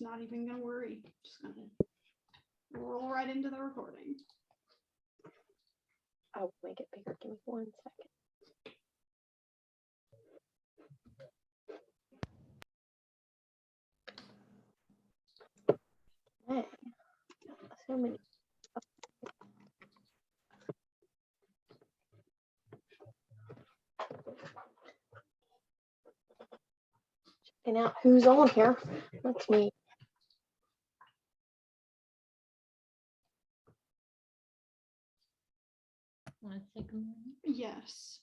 Just not even gonna worry. Just gonna roll right into the recording. I'll make it bigger. Give me 1 second. Okay. So many. Checking out who's on here. That's me. Want to take a minute? Yes.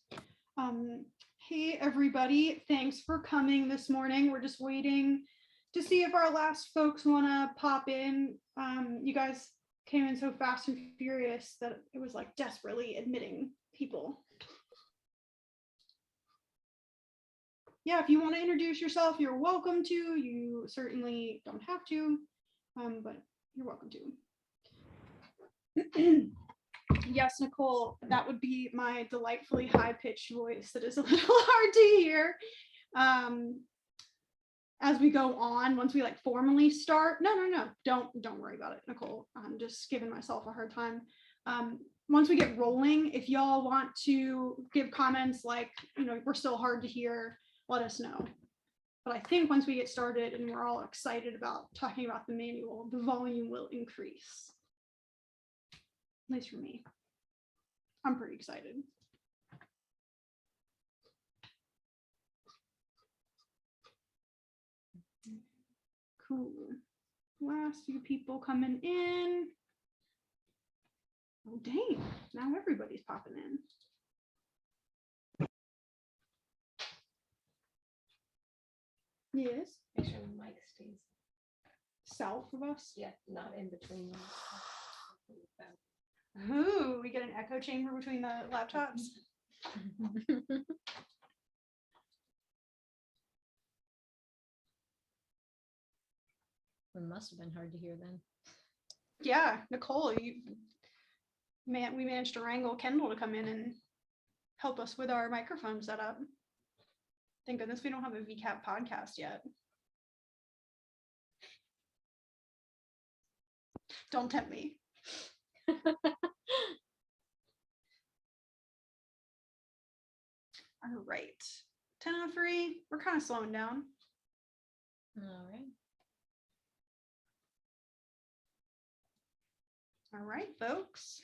Hey everybody, thanks for coming this morning. We're just waiting to see if our last folks want to pop in. You guys came in so fast and furious that it was like desperately admitting people. Yeah, if you want to introduce yourself, you're welcome to. You certainly don't have to, but you're welcome to. Yes, Nicole, that would be my delightfully high-pitched voice that is a little hard to hear as we go on. Once we like formally start, no, don't worry about it, Nicole. I'm just giving myself a hard time. Once we get rolling, if y'all want to give comments like, you know, we're still hard to hear, let us know. But I think once we get started and we're all excited about talking about the manual, the volume will increase. At least for me. I'm pretty excited. Cool. Last few people coming in. Oh, dang. Now everybody's popping in. Yes. Make sure the mic stays. South of us. Yeah, not in between them. Ooh, we get an echo chamber between the laptops. It must have been hard to hear then. Yeah, Nicole, we managed to wrangle Kendall to come in and help us with our microphone setup. Thank goodness we don't have a VCAP podcast yet. Don't tempt me. All right, 10:03. We're kind of slowing down. All right. All right, folks.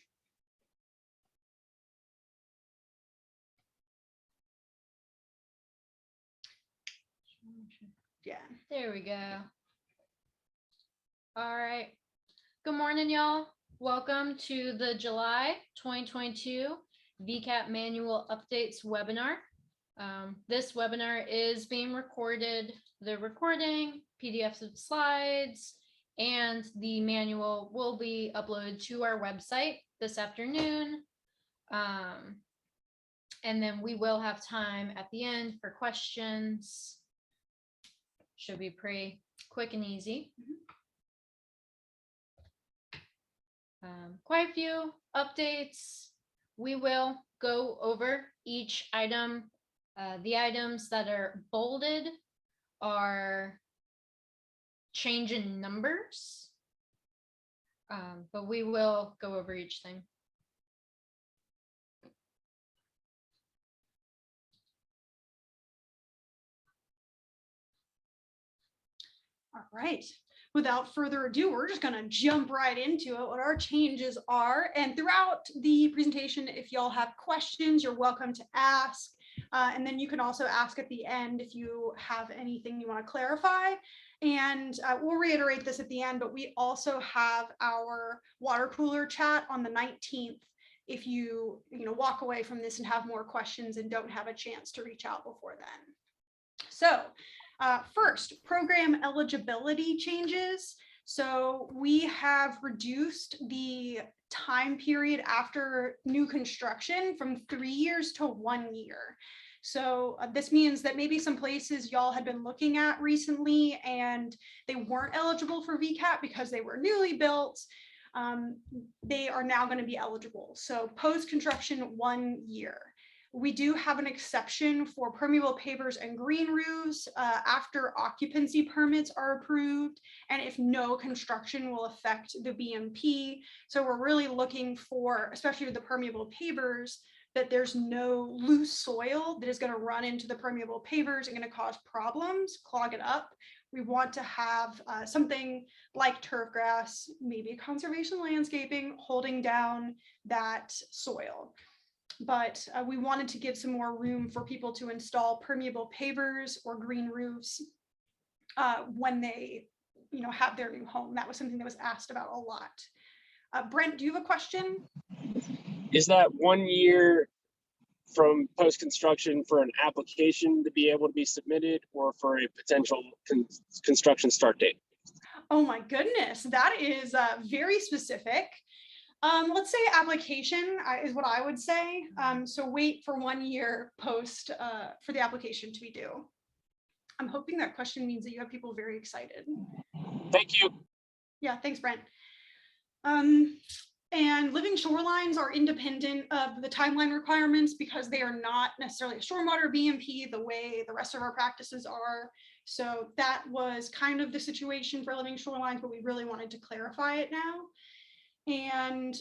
Yeah. There we go. All right. Good morning, y'all. Welcome to the July 2022 VCAP Manual Updates webinar. This webinar is being recorded. The recording, PDFs of slides, and the manual will be uploaded to our website this afternoon. And then we will have time at the end for questions. Should be pretty quick and easy. Quite a few updates. We will go over each item. The items that are bolded are change in numbers, but we will go over each thing. All right. Without further ado, we're just going to jump right into it, what our changes are. And throughout the presentation, if y'all have questions, you're welcome to ask. And then you can also ask at the end if you have anything you want to clarify. And we'll reiterate this at the end, but we also have our water cooler chat on the 19th. If you walk away from this and have more questions and don't have a chance to reach out before then. So first, program eligibility changes. So we have reduced the time period after new construction from 3 years to 1 year. So this means that maybe some places y'all had been looking at recently and they weren't eligible for VCAP because they were newly built. They are now going to be eligible. So post-construction 1 year. We do have an exception for permeable pavers and green roofs after occupancy permits are approved and if no construction will affect the BMP. So we're really looking for, especially with the permeable pavers, that there's no loose soil that is going to run into the permeable pavers and going to cause problems, clog it up. We want to have something like turf grass, maybe conservation landscaping, holding down that soil. But we wanted to give some more room for people to install permeable pavers or green roofs when they, have their new home. That was something that was asked about a lot. Brent, do you have a question? Is that 1 year from post-construction for an application to be able to be submitted or for a potential construction start date? Oh my goodness, that is very specific. Let's say application is what I would say. So wait for 1 year post for the application to be due. I'm hoping that question means that you have people very excited. Thank you. Yeah, thanks, Brent. And living shorelines are independent of the timeline requirements because they are not necessarily a stormwater BMP the way the rest of our practices are. So that was kind of the situation for living shorelines, but we really wanted to clarify it now. And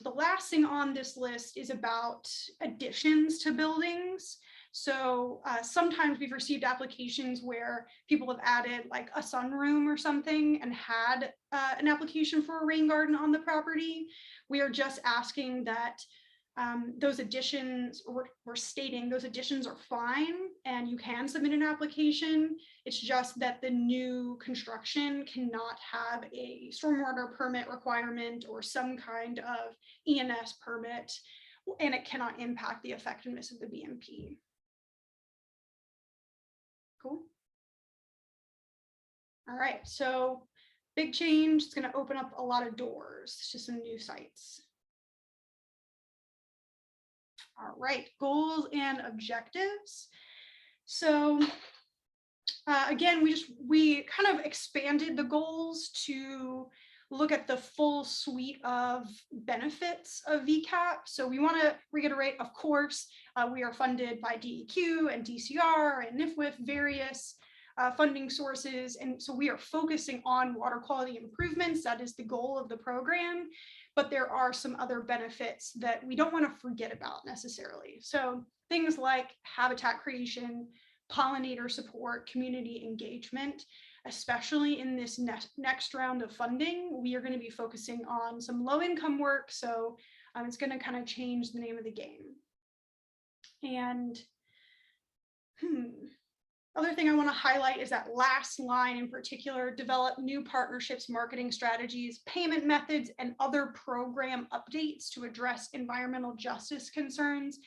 the last thing on this list is about additions to buildings. So sometimes we've received applications where people have added like a sunroom or something and had an application for a rain garden on the property. We are just asking that those additions, or we're stating those additions are fine and you can submit an application. It's just that the new construction cannot have a stormwater permit requirement or some kind of ENS permit, and it cannot impact the effectiveness of the BMP. Cool. All right, so big change. It's going to open up a lot of doors to some new sites. All right, goals and objectives. So again, we kind of expanded the goals to look at the full suite of benefits of VCAP. So we want to reiterate, of course, we are funded by DEQ and DCR and NIFWIF, various funding sources. And so we are focusing on water quality improvements. That is the goal of the program. But there are some other benefits that we don't want to forget about necessarily. So things like habitat creation, pollinator support, community engagement, especially in this next round of funding, we are going to be focusing on some low income work. So it's going to kind of change the name of the game. And other thing I want to highlight is that last line in particular: develop new partnerships, marketing strategies, payment methods, and other program updates to address environmental justice concerns.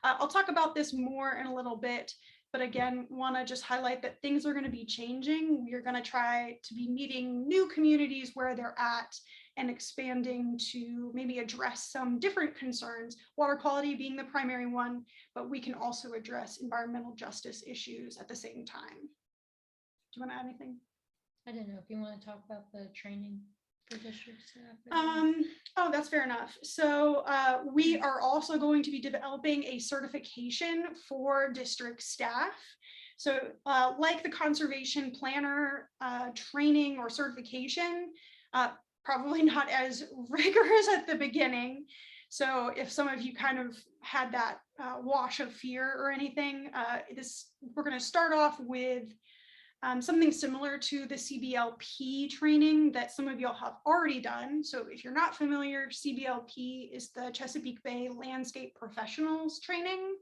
I'll talk about this more in a little bit, but again, want to just highlight that things are going to be changing. We are going to try to be meeting new communities where they're at and expanding to maybe address some different concerns, water quality being the primary one, but we can also address environmental justice issues at the same time. Do you want to add anything? I don't know if you want to talk about the training for district staff. Oh, that's fair enough. So we are also going to be developing a certification for district staff. So like the conservation planner training or certification, probably not as rigorous at the beginning. So if some of you kind of had that wash of fear or anything, we're going to start off with something similar to the CBLP training that some of y'all have already done. So if you're not familiar, CBLP is the Chesapeake Bay Landscape Professionals training.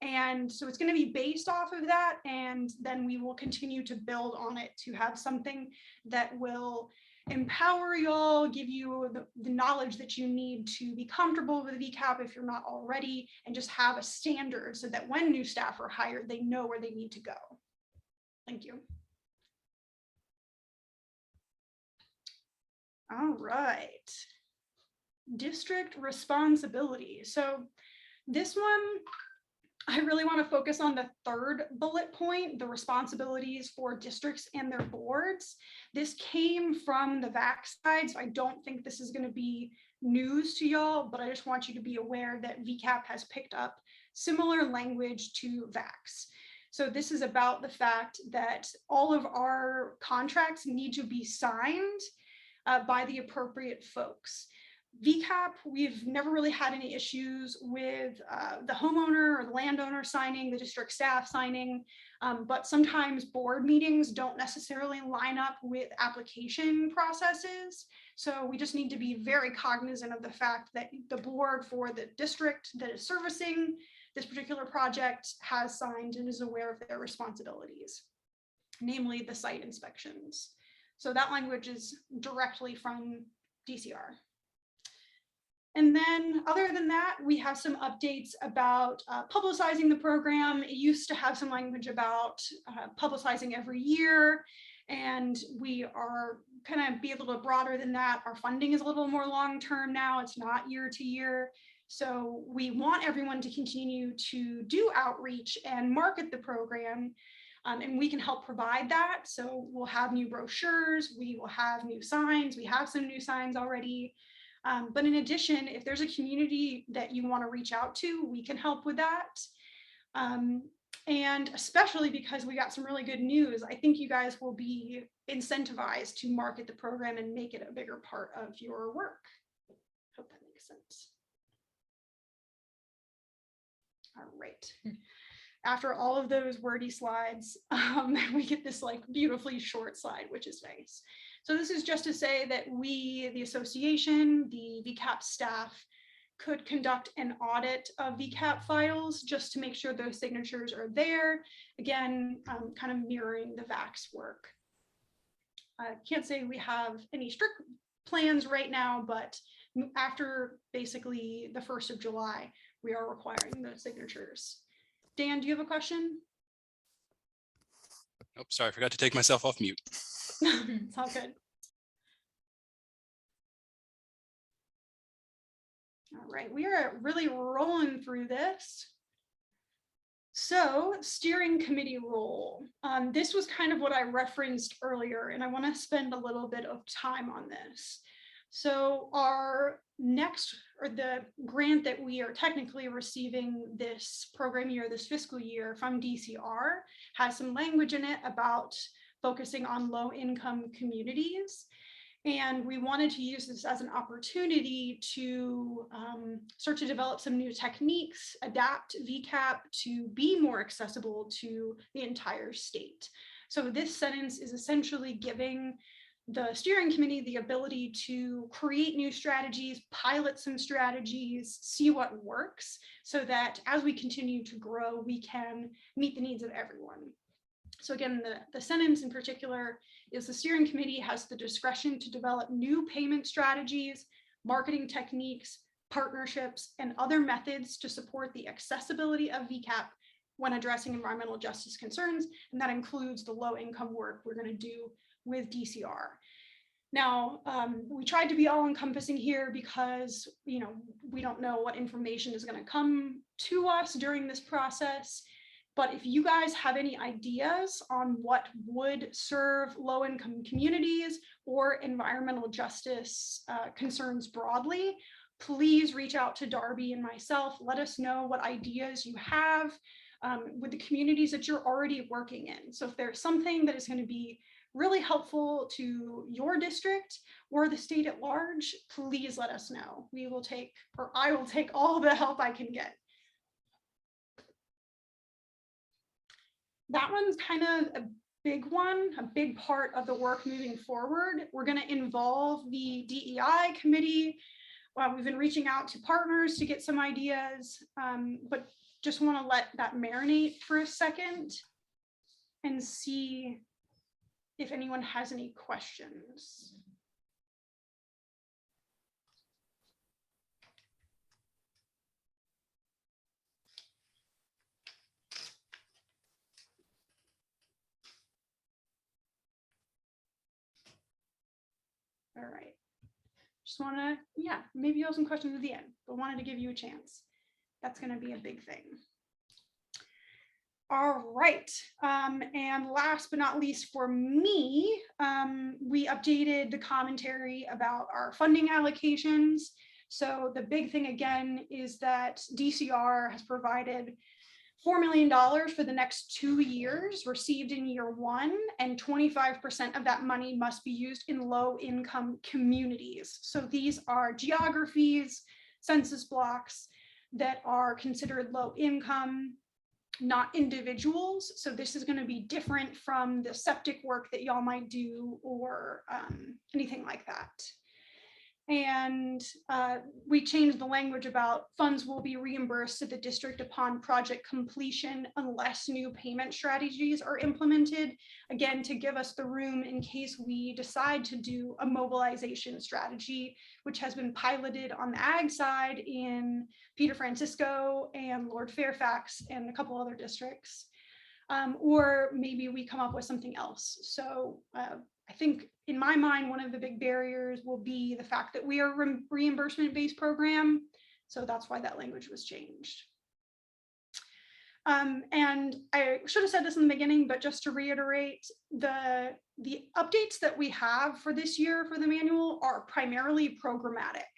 And so it's going to be based off of that. And then we will continue to build on it to have something that will empower y'all, give you the knowledge that you need to be comfortable with VCAP if you're not already, and just have a standard so that when new staff are hired, they know where they need to go. Thank you. All right. District responsibility. So this one, I really want to focus on the third bullet point, the responsibilities for districts and their boards. This came from the VAC side, so I don't think this is going to be news to y'all, but I just want you to be aware that VCAP has picked up similar language to VACs. So this is about the fact that all of our contracts need to be signed by the appropriate folks. VCAP, we've never really had any issues with the homeowner or the landowner signing, the district staff signing, but sometimes board meetings don't necessarily line up with application processes. So we just need to be very cognizant of the fact that the board for the district that is servicing this particular project has signed and is aware of their responsibilities, namely the site inspections. So that language is directly from DCR. And then other than that, we have some updates about publicizing the program. It used to have some language about publicizing every year, and we are kind of be a little broader than that. Our funding is a little more long-term now. It's not year to year. So we want everyone to continue to do outreach and market the program, and we can help provide that. So we'll have new brochures, we will have new signs, we have some new signs already. But in addition, if there's a community that you want to reach out to, we can help with that. And especially because we got some really good news, I think you guys will be incentivized to market the program and make it a bigger part of your work. Hope that makes sense. All right. After all of those wordy slides, we get this like beautifully short slide, which is nice. So this is just to say that we, the association, the VCAP staff, could conduct an audit of VCAP files just to make sure those signatures are there. Again, kind of mirroring the VAC's work. I can't say we have any strict plans right now, but after basically the 1st of July, we are requiring those signatures. Dan, do you have a question? Oh, sorry, I forgot to take myself off mute. It's all good. All right, we are really rolling through this. So, steering committee role. This was kind of what I referenced earlier, and I want to spend a little bit of time on this. So our next, or the grant that we are technically receiving this program year, this fiscal year from DCR, has some language in it about focusing on low-income communities. And we wanted to use this as an opportunity to start to develop some new techniques, adapt VCAP to be more accessible to the entire state. So this sentence is essentially giving the steering committee the ability to create new strategies, pilot some strategies, see what works, so that as we continue to grow, we can meet the needs of everyone. So again, the sentence in particular is the steering committee has the discretion to develop new payment strategies, marketing techniques, partnerships, and other methods to support the accessibility of VCAP when addressing environmental justice concerns. And that includes the low income work we're going to do with DCR. Now, we tried to be all encompassing here because, you know, we don't know what information is going to come to us during this process. But if you guys have any ideas on what would serve low-income communities or environmental justice concerns broadly, please reach out to Darby and myself. Let us know what ideas you have with the communities that you're already working in. So if there's something that is going to be really helpful to your district or the state at large, please let us know. We will take, or I will take all the help I can get. That one's kind of a big one, a big part of the work moving forward. We're going to involve the DEI committee. We've been reaching out to partners to get some ideas, but just want to let that marinate for a second and see if anyone has any questions. All right. Just want to, yeah, maybe you'll have some questions at the end, but wanted to give you a chance. That's going to be a big thing. All right. And last but not least for me, we updated the commentary about our funding allocations. So the big thing again is that DCR has provided $4 million for the next 2 years received in year 1, and 25% of that money must be used in low income communities. So these are geographies, census blocks that are considered low income, not individuals. So this is going to be different from the septic work that y'all might do or anything like that. And we changed the language about funds will be reimbursed to the district upon project completion unless new payment strategies are implemented, again, to give us the room in case we decide to do a mobilization strategy, which has been piloted on the ag side in Peter Francisco and Lord Fairfax and a couple other districts. Or maybe we come up with something else. So I think in my mind, one of the big barriers will be the fact that we are a reimbursement-based program. So that's why that language was changed. And I should have said this in the beginning, but just to reiterate, the updates that we have for this year for the manual are primarily programmatic.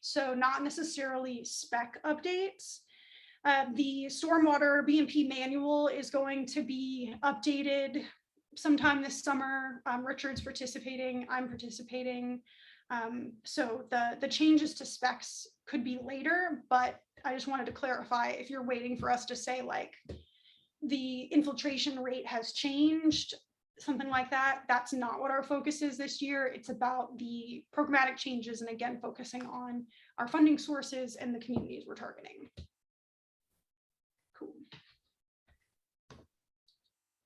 So not necessarily spec updates. The stormwater B&P manual is going to be updated sometime this summer. Richard's participating, I'm participating. So the changes to specs could be later, but I just wanted to clarify, if you're waiting for us to say like the infiltration rate has changed, something like that, that's not what our focus is this year. It's about the programmatic changes, and again, focusing on our funding sources and the communities we're targeting. Cool.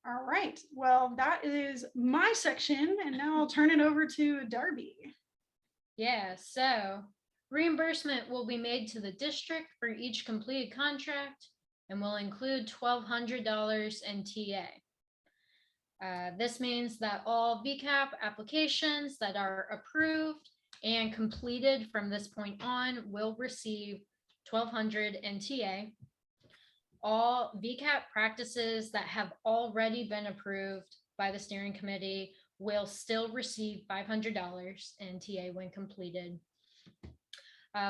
All right, well, that is my section, and now I'll turn it over to Darby. Yeah, so reimbursement will be made to the district for each completed contract and will include $1,200 in TA. This means that all VCAP applications that are approved and completed from this point on will receive $1,200 in TA. All VCAP practices that have already been approved by the steering committee will still receive $500 in TA when completed.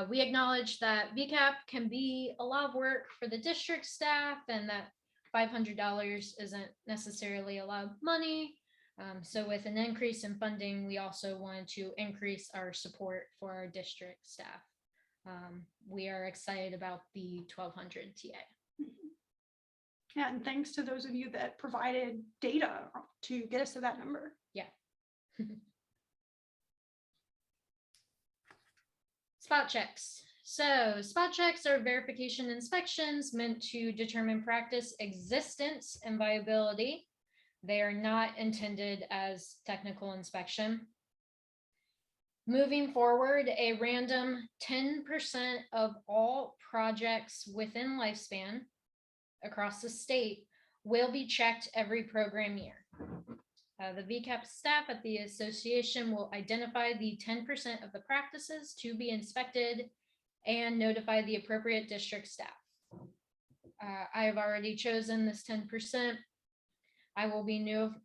We acknowledge that VCAP can be a lot of work for the district staff, and that $500 isn't necessarily a lot of money. So with an increase in funding, we also want to increase our support for our district staff. We are excited about the $1,200 TA. Yeah, and thanks to those of you that provided data to get us to that number. Yeah. Spot checks. So spot checks are verification inspections meant to determine practice existence and viability. They are not intended as technical inspection. Moving forward, a random 10% of all projects within lifespan across the state will be checked every program year. The VCAP staff at the association will identify the 10% of the practices to be inspected and notify the appropriate district staff. I have already chosen this 10%. I will be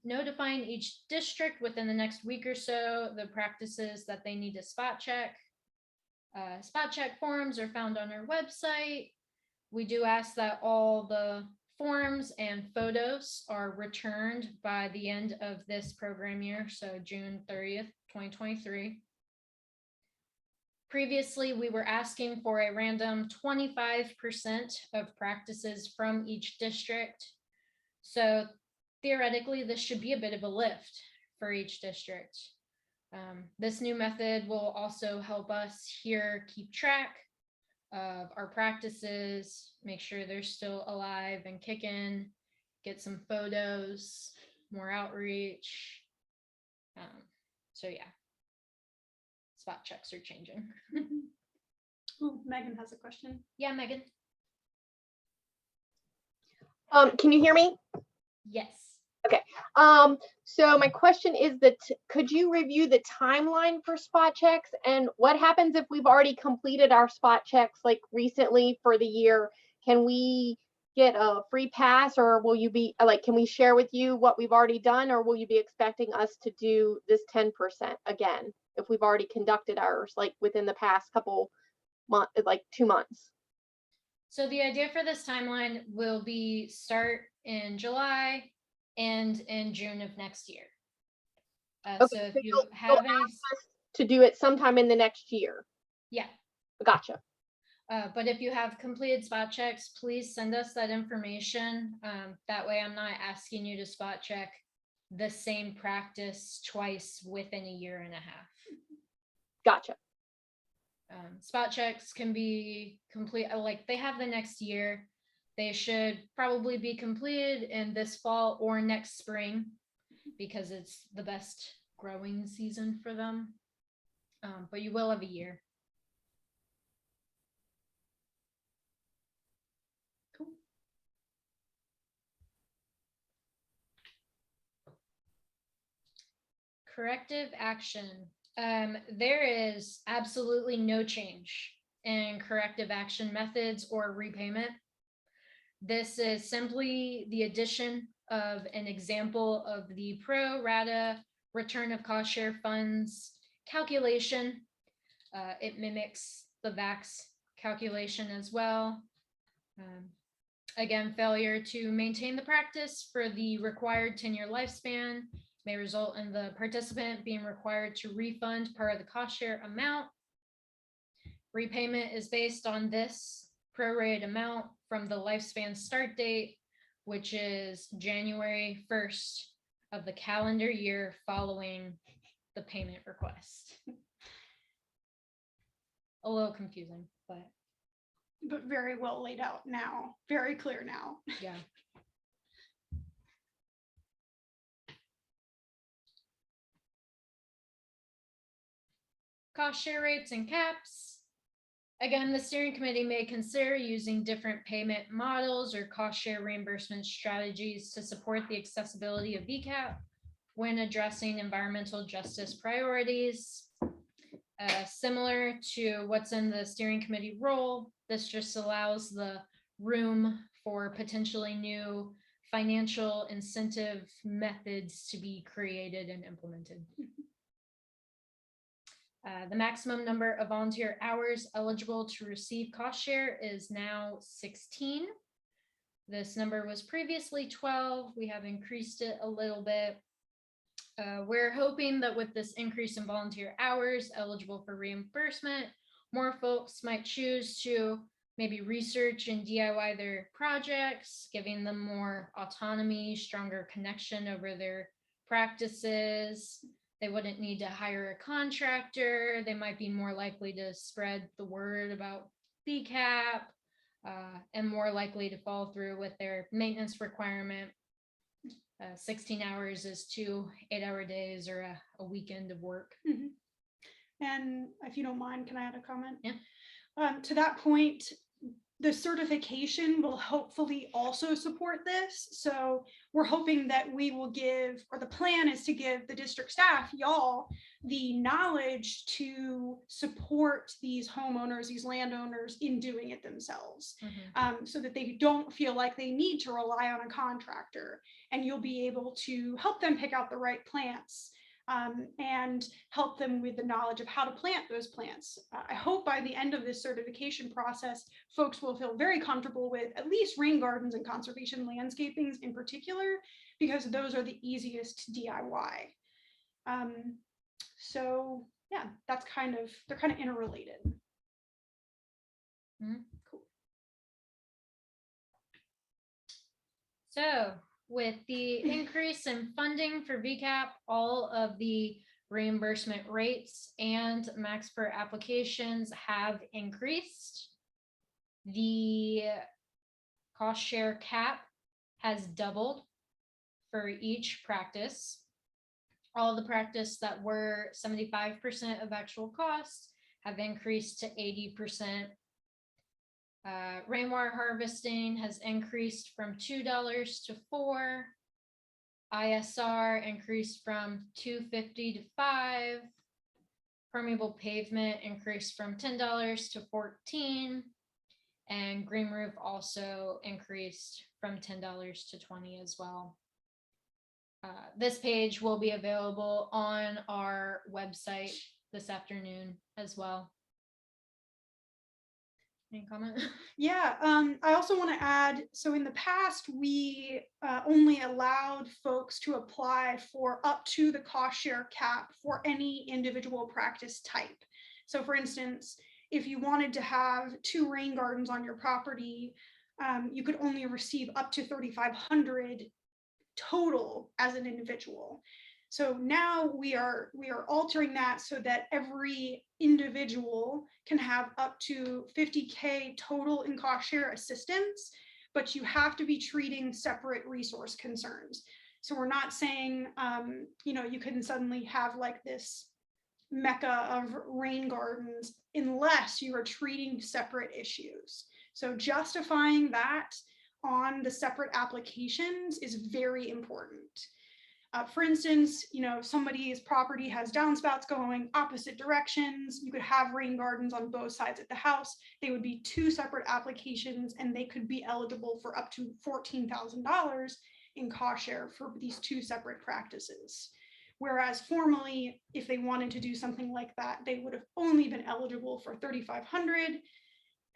notifying each district within the next week or so the practices that they need to spot check. Spot check forms are found on our website. We do ask that all the forms and photos are returned by the end of this program year, so June 30th, 2023. Previously, we were asking for a random 25% of practices from each district. So theoretically, this should be a bit of a lift for each district. This new method will also help us here keep track of our practices, make sure they're still alive and kicking, get some photos, more outreach. So yeah, spot checks are changing. Ooh, Megan has a question. Yeah, Megan. Can you hear me? Yes. So my question is that could you review the timeline for spot checks, and what happens if we've already completed our spot checks like recently for the year? Can we get a free pass, or will you be like, can we share with you what we've already done, or will you be expecting us to do this 10% again if we've already conducted ours like within the past couple month, like 2 months? So the idea for this timeline will be start in July and in June of next year. So Okay, if so you you'll have ask any, us to do it sometime in the next year. yeah. Gotcha. But if you have completed spot checks, please send us that information. That way I'm not asking you to spot check the same practice twice within a year and a half. Gotcha. Spot checks can be complete, like they have the next year. They should probably be completed in this fall or next spring because it's the best growing season for them. But you will have a year. Cool. Corrective action. There is absolutely no change in corrective action methods or repayment. This is simply the addition of an example of the pro rata return of cost share funds calculation. It mimics the VAX calculation as well. Again, failure to maintain the practice for the required 10-year lifespan may result in the participant being required to refund part of the cost share amount. Repayment is based on this prorated amount from the lifespan start date, which is January 1st of the calendar year following the payment request. A little confusing, but very well laid out now, very clear now. yeah. Cost share rates and caps. Again, the steering committee may consider using different payment models or cost share reimbursement strategies to support the accessibility of VCAP when addressing environmental justice priorities. Similar to what's in the steering committee role, this just allows the room for potentially new financial incentive methods to be created and implemented. The maximum number of volunteer hours eligible to receive cost share is now 16. This number was previously 12. We have increased it a little bit. We're hoping that with this increase in volunteer hours eligible for reimbursement, more folks might choose to maybe research and DIY their projects, giving them more autonomy, stronger connection over their practices. They wouldn't need to hire a contractor. They might be more likely to spread the word about VCAP and more likely to follow through with their maintenance requirement. 16 hours is 2 8-hour days or a weekend of work. Mm-hmm. And if you don't mind, can I add a comment? Yeah. To that point, the certification will hopefully also support this. So we're hoping that we will give, or the plan is to give the district staff, y'all, the knowledge to support these homeowners, these landowners in doing it themselves. Mm-hmm. So that they don't feel like they need to rely on a contractor, and you'll be able to help them pick out the right plants. And help them with the knowledge of how to plant those plants. I hope by the end of this certification process, folks will feel very comfortable with at least rain gardens and conservation landscapings in particular, because those are the easiest to DIY. So yeah, that's they're kind of interrelated. Mm-hmm. Cool. So with the increase in funding for VCAP, all of the reimbursement rates and max per applications have increased. The cost share cap has doubled for each practice. All the practice that were 75% of actual costs have increased to 80%. Rainwater harvesting has increased from $2 to $4. ISR increased from $2.50 to $5. Permeable pavement increased from $10 to $14. And green roof also increased from $10 to $20 as well. This page will be available on our website this afternoon as well. Any comment? Yeah, I also want to add, so in the past, we only allowed folks to apply for up to the cost share cap for any individual practice type. So for instance, if you wanted to have 2 rain gardens on your property, you could only receive up to 3,500 total as an individual. So now we are altering that so that every individual can have up to 50K total in cost share assistance, but you have to be treating separate resource concerns. So we're not saying, you can suddenly have like this mecca of rain gardens unless you are treating separate issues. So justifying that on the separate applications is very important. For instance, somebody's property has downspouts going opposite directions. You could have rain gardens on both sides of the house. They would be 2 separate applications and they could be eligible for up to $14,000 in cost share for these 2 separate practices. Whereas formally, if they wanted to do something like that, they would have only been eligible for $3,500.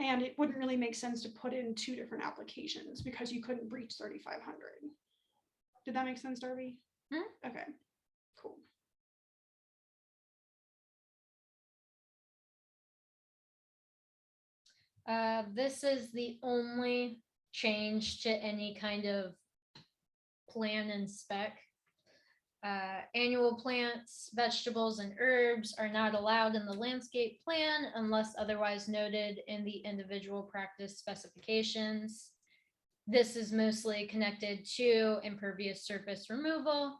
And it wouldn't really make sense to put in 2 different applications because you couldn't breach 3,500. Did that make sense, Darby? Okay, cool. This is the only change to any kind of plan and spec. Annual plants, vegetables, and herbs are not allowed in the landscape plan unless otherwise noted in the individual practice specifications. This is mostly connected to impervious surface removal.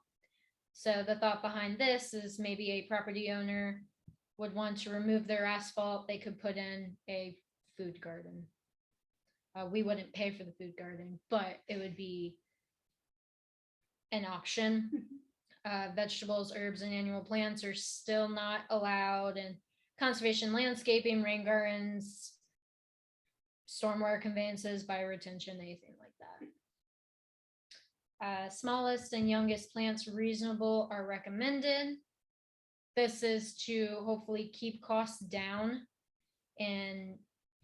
So the thought behind this is maybe a property owner would want to remove their asphalt. They could put in a food garden. We wouldn't pay for the food garden, but it would be an option. Vegetables, herbs, and annual plants are still not allowed in conservation landscaping, rain gardens, stormwater conveyances, bioretention, anything like that. Smallest and youngest plants reasonable are recommended. This is to hopefully keep costs down and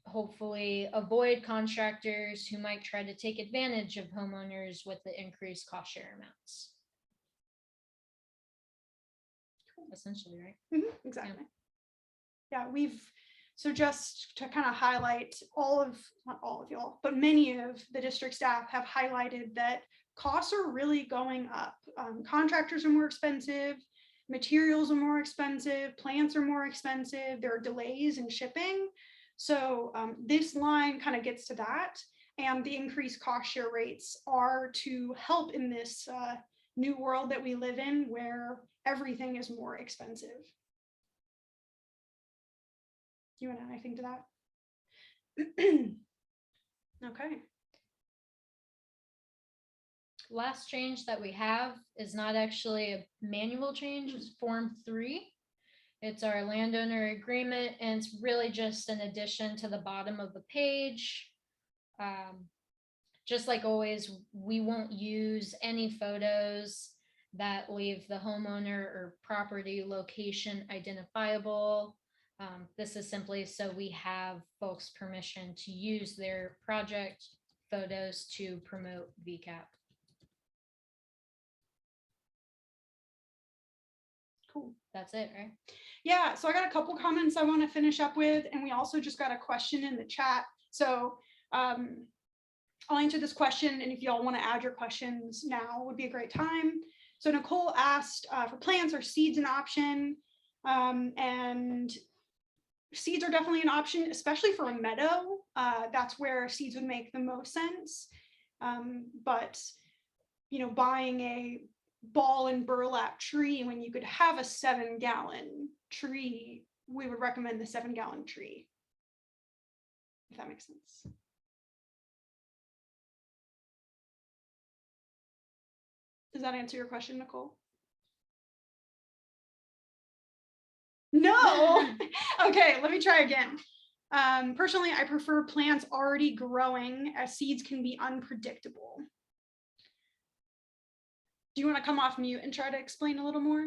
hopefully avoid contractors who might try to take advantage of homeowners with the increased cost share amounts. Essentially, right? Exactly. Yeah, so just to kind of highlight not all of y'all, but many of the district staff have highlighted that costs are really going up. Contractors are more expensive, materials are more expensive, plants are more expensive, there are delays in shipping. So this line kind of gets to that, and the increased cost share rates are to help in this new world that we live in where everything is more expensive. Do you want to add anything to that? Okay. Last change that we have is not actually a manual change, it's Form 3. It's our landowner agreement, and it's really just an addition to the bottom of the page. Just like always, we won't use any photos that leave the homeowner or property location identifiable. This is simply so we have folks' permission to use their project photos to promote VCAP. Cool. That's it, right? Yeah, so I got a couple comments I want to finish up with, and we also just got a question in the chat. So I'll answer this question, and if y'all want to add your questions now would be a great time. So Nicole asked for plants, are seeds an option? And seeds are definitely an option, especially for a meadow. That's where seeds would make the most sense. But buying a ball and burlap tree when you could have a 7-gallon tree, we would recommend the 7-gallon tree, if that makes sense. Does that answer your question, Nicole? No. Okay, let me try again. Personally, I prefer plants already growing, as seeds can be unpredictable. Do you want to come off mute and try to explain a little more?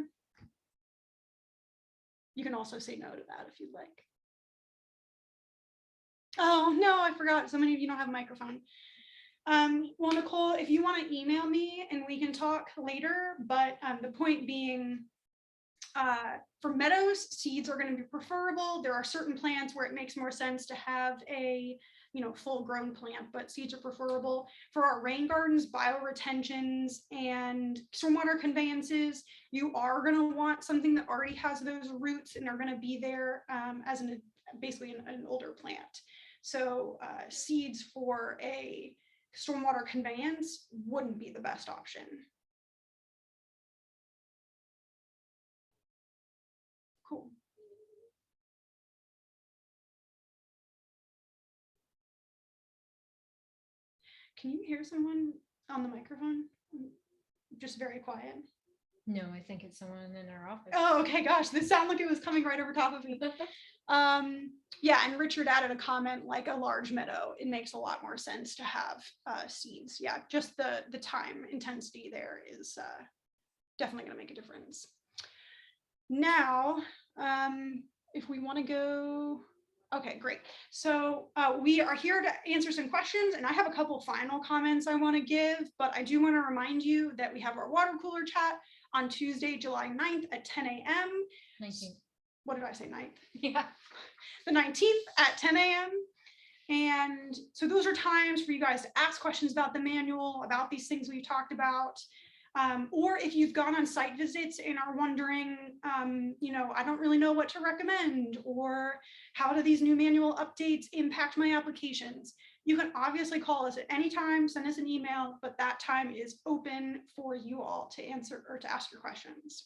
You can also say no to that if you'd like. Oh, no, I forgot. So many of you don't have a microphone. Well, Nicole, if you want to email me and we can talk later, but the point being, for meadows, seeds are going to be preferable. There are certain plants where it makes more sense to have a full grown plant, but seeds are preferable. For our rain gardens, bioretentions, and stormwater conveyances, you are going to want something that already has those roots and are going to be there as basically an older plant. So seeds for a stormwater conveyance wouldn't be the best option. Cool. Can you hear someone on the microphone? Just very quiet. No, I think it's someone in our office. Oh, okay, gosh, this sounded like it was coming right over top of me. Yeah, and Richard added a comment like a large meadow. It makes a lot more sense to have seeds. Yeah, just the time intensity there is definitely going to make a difference. Now, if we want to go, okay, great. So we are here to answer some questions, and I have a couple final comments I want to give, but I do want to remind you that we have our water cooler chat on Tuesday, July 9th at 10 a.m. 19th. What did I say, 9th? Yeah. The 19th at 10 a.m. And so those are times for you guys to ask questions about the manual, about these things we've talked about. Or if you've gone on site visits and are wondering, I don't really know what to recommend, or how do these new manual updates impact my applications? You can obviously call us at any time, send us an email, but that time is open for you all to answer or to ask your questions.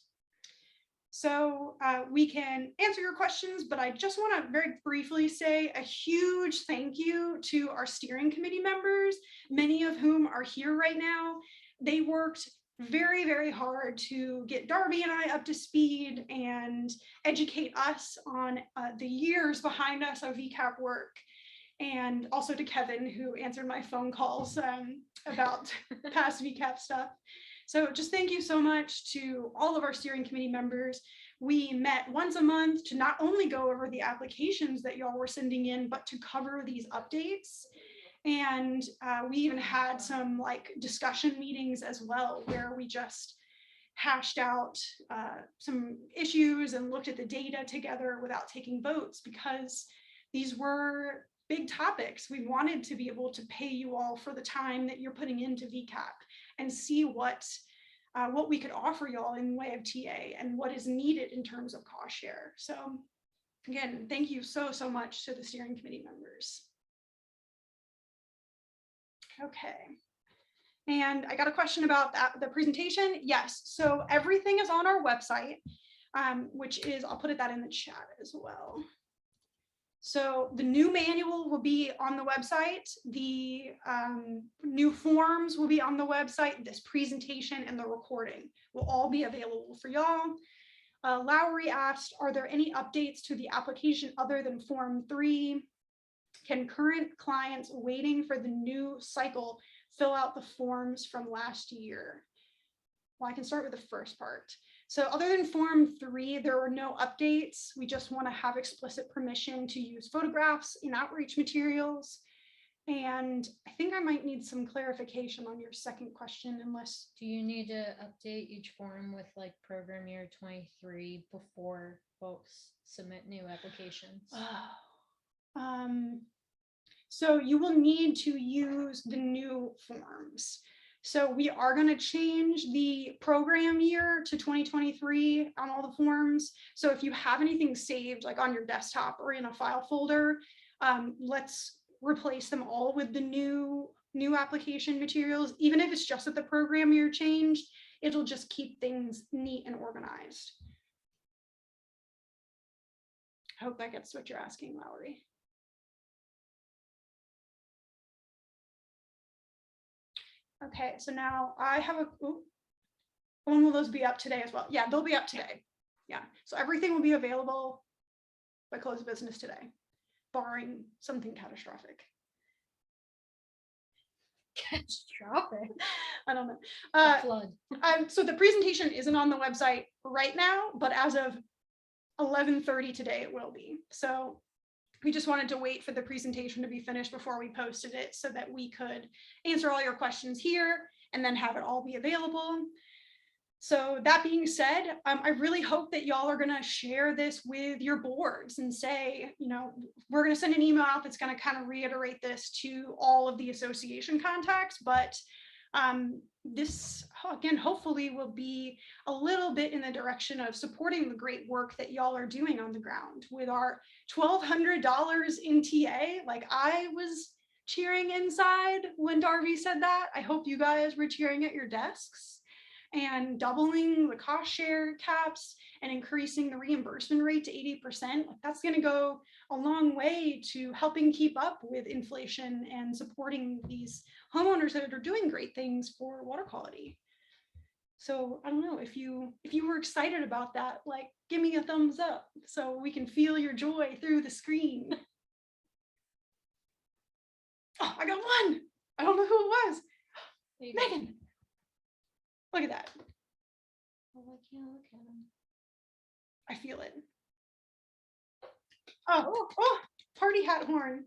So we can answer your questions, but I just want to very briefly say a huge thank you to our steering committee members, many of whom are here right now. They worked very, very hard to get Darby and I up to speed and educate us on the years behind us of VCAP work. And also to Kevin, who answered my phone calls about past VCAP stuff. So just thank you so much to all of our steering committee members. We met once a month to not only go over the applications that y'all were sending in, but to cover these updates. And we even had some discussion meetings as well, where we just hashed out some issues and looked at the data together without taking votes, because these were big topics. We wanted to be able to pay you all for the time that you're putting into VCAP and see what we could offer y'all in way of TA and what is needed in terms of cost share. So again, thank you so much to the steering committee members. Okay. And I got a question about the presentation. Yes, so everything is on our website, which is, I'll put that in the chat as well. So the new manual will be on the website. The new forms will be on the website. This presentation and the recording will all be available for y'all. Lowry asked, are there any updates to the application other than Form 3? Can current clients waiting for the new cycle fill out the forms from last year? Well, I can start with the first part. So other than Form 3, there are no updates. We just want to have explicit permission to use photographs in outreach materials. And I think I might need some clarification on your second question, unless. Do you need to update each form with program year 23 before folks submit new applications? So you will need to use the new forms. So we are going to change the program year to 2023 on all the forms. So if you have anything saved on your desktop or in a file folder, let's replace them all with the new application materials. Even if it's just that the program year changed, it'll just keep things neat and organized. I hope that gets what you're asking, Lowry. Okay, so now I have when will those be up today as well? Yeah, they'll be up today. Yeah, so everything will be available by close of business today, barring something catastrophic. Catastrophic? I don't know. A flood. So the presentation isn't on the website right now, but as of 11:30 today, it will be. So we just wanted to wait for the presentation to be finished before we posted it so that we could answer all your questions here and then have it all be available. So that being said, I really hope that y'all are going to share this with your boards and say, you know, we're going to send an email out that's going to kind of reiterate this to all of the association contacts. But this, again, hopefully will be a little bit in the direction of supporting the great work that y'all are doing on the ground with our $1,200 in TA. Like, I was cheering inside when Darby said that. I hope you guys were cheering at your desks. And doubling the cost share caps and increasing the reimbursement rate to 80%, that's going to go a long way to helping keep up with inflation and supporting these homeowners that are doing great things for water quality. So I don't know, if you were excited about that, like, give me a thumbs up so we can feel your joy through the screen. Oh, I got one. I don't know who it was. Megan. Look at that. Oh, I can't look at them. I feel it. Oh, party hat horn.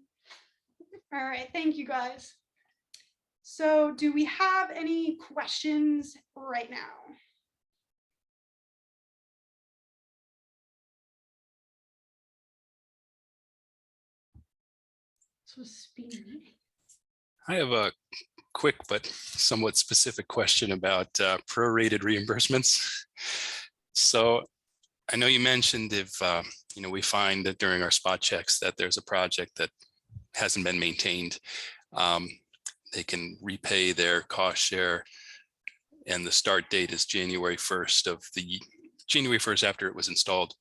All right, thank you guys. So do we have any questions right now? So speed. I have a quick but somewhat specific question about prorated reimbursements. So I know you mentioned if we find that during our spot checks that there's a project that hasn't been maintained, they can repay their cost share, and the start date is January 1st after it was installed.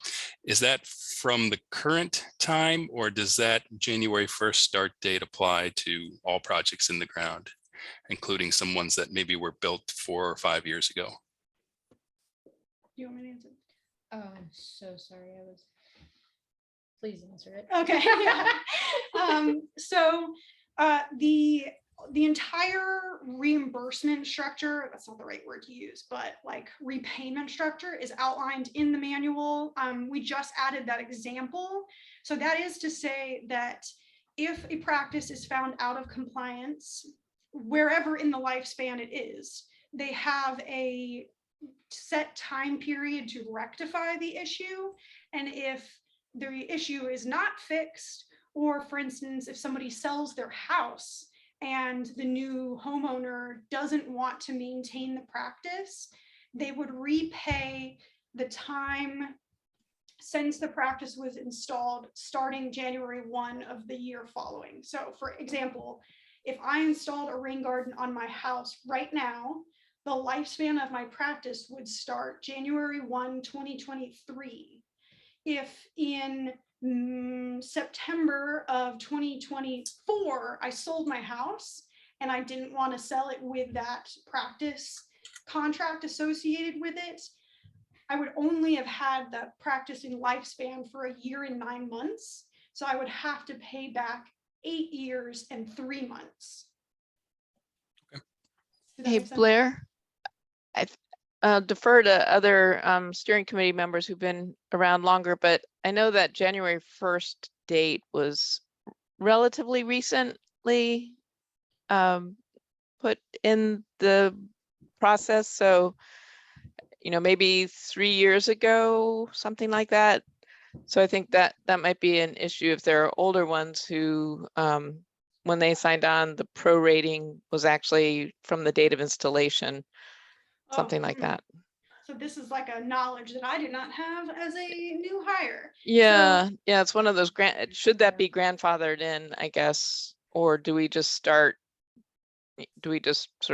Is that from the current time, or does that January 1st start date apply to all projects in the ground, including some ones that maybe were built 4 or 5 years ago? You want me to answer? Oh, I'm so sorry. Please answer it. Okay. So the entire reimbursement structure, that's not the right word to use, but like repayment structure is outlined in the manual. We just added that example. So that is to say that if a practice is found out of compliance, wherever in the lifespan it is, they have a set time period to rectify the issue. And if the issue is not fixed, or for instance, if somebody sells their house and the new homeowner doesn't want to maintain the practice, they would repay the time since the practice was installed starting January 1 of the year following. So for example, if I installed a rain garden on my house right now, the lifespan of my practice would start January 1, 2023. If in September of 2024, I sold my house and I didn't want to sell it with that practice contract associated with it, I would only have had the practice in lifespan for 1 year and 9 months. So I would have to pay back 8 years and 3 months. Okay. Hey, Blair, I defer to other steering committee members who've been around longer, but I know that January 1st date was relatively recently put in the process. So, maybe 3 years ago, something like that. So I think that might be an issue if there are older ones who, when they signed on, the prorating was actually from the date of installation. Something like that. So this is like a knowledge that I did not have as a new hire. Yeah, yeah, it's one of those should that be grandfathered in, I guess, or do we just sort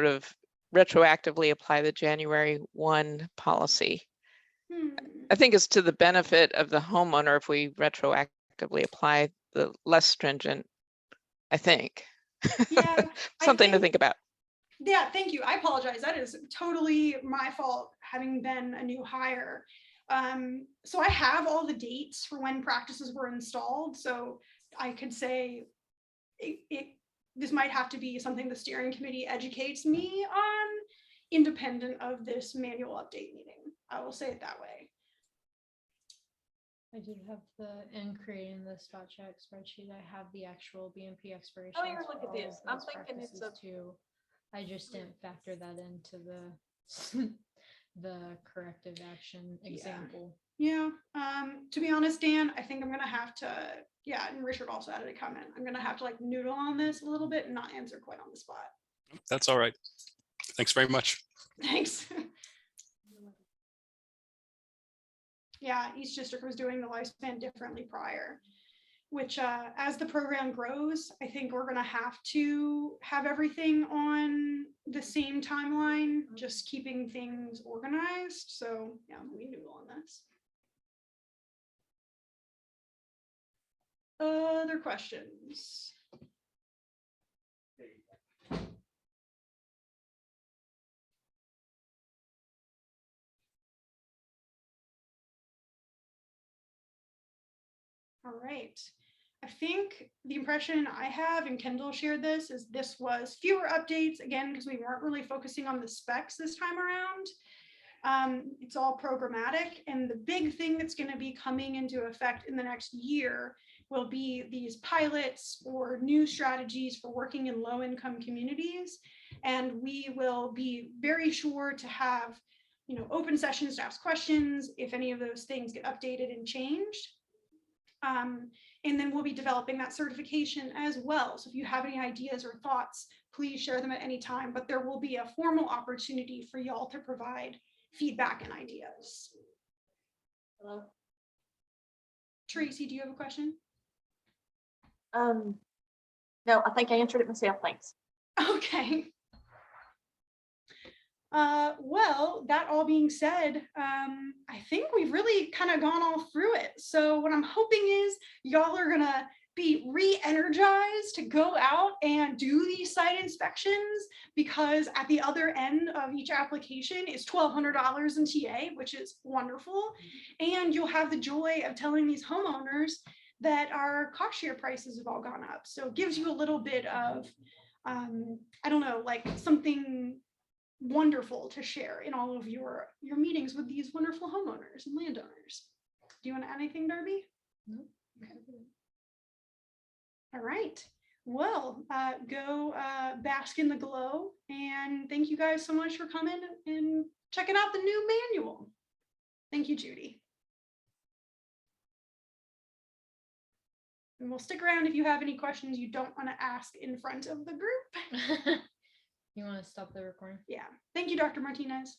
of retroactively apply the January 1 policy? I think it's to the benefit of the homeowner if we retroactively apply the less stringent, I think. Yeah, Something to think about. Yeah, thank you. I apologize. That is totally my fault, having been a new hire. So I have all the dates for when practices were installed. So I could say this might have to be something the steering committee educates me on, independent of this manual update meeting. I will say it that way. I did have in creating the spot check spreadsheet, I have the actual BMP expirations. Oh, here, look for at all this. of I'm those thinking it's practices too. I just didn't factor that into the corrective action example. Yeah, to be honest, Dan, I think I'm gonna have to, yeah, and Richard also added a comment. I'm gonna have to like noodle on this a little bit and not answer quite on the spot. That's all right. Thanks very much. Thanks. Yeah, each district was doing the lifespan differently prior, which as the program grows, I think we're gonna have to have everything on the same timeline, just keeping things organized. So yeah, we noodle on this. Other questions? All right. I think the impression I have, and Kendall shared this, is this was fewer updates, again, because we weren't really focusing on the specs this time around. It's all programmatic, and the big thing that's going to be coming into effect in the next year will be these pilots or new strategies for working in low-income communities. And we will be very sure to have, open sessions to ask questions if any of those things get updated and changed. And then we'll be developing that certification as well. So if you have any ideas or thoughts, please share them at any time, but there will be a formal opportunity for y'all to provide feedback and ideas. Hello. Tracy, do you have a question? No, I think I answered it myself. Thanks. Okay. Well, that all being said, I think we've really kind of gone all through it. So what I'm hoping is y'all are gonna be re-energized to go out and do these site inspections, because at the other end of each application is $1,200 in TA, which is wonderful. And you'll have the joy of telling these homeowners that our cost share prices have all gone up. So it gives you a little bit of, I don't know, like something wonderful to share in all of your meetings with these wonderful homeowners and landowners. Do you want to add anything, Darby? No. Okay. All right. Well, go bask in the glow, and thank you guys so much for coming and checking out the new manual. Thank you, Judy. And we'll stick around if you have any questions you don't want to ask in front of the group. You want to stop the recording? Yeah. Thank you, Dr. Martinez.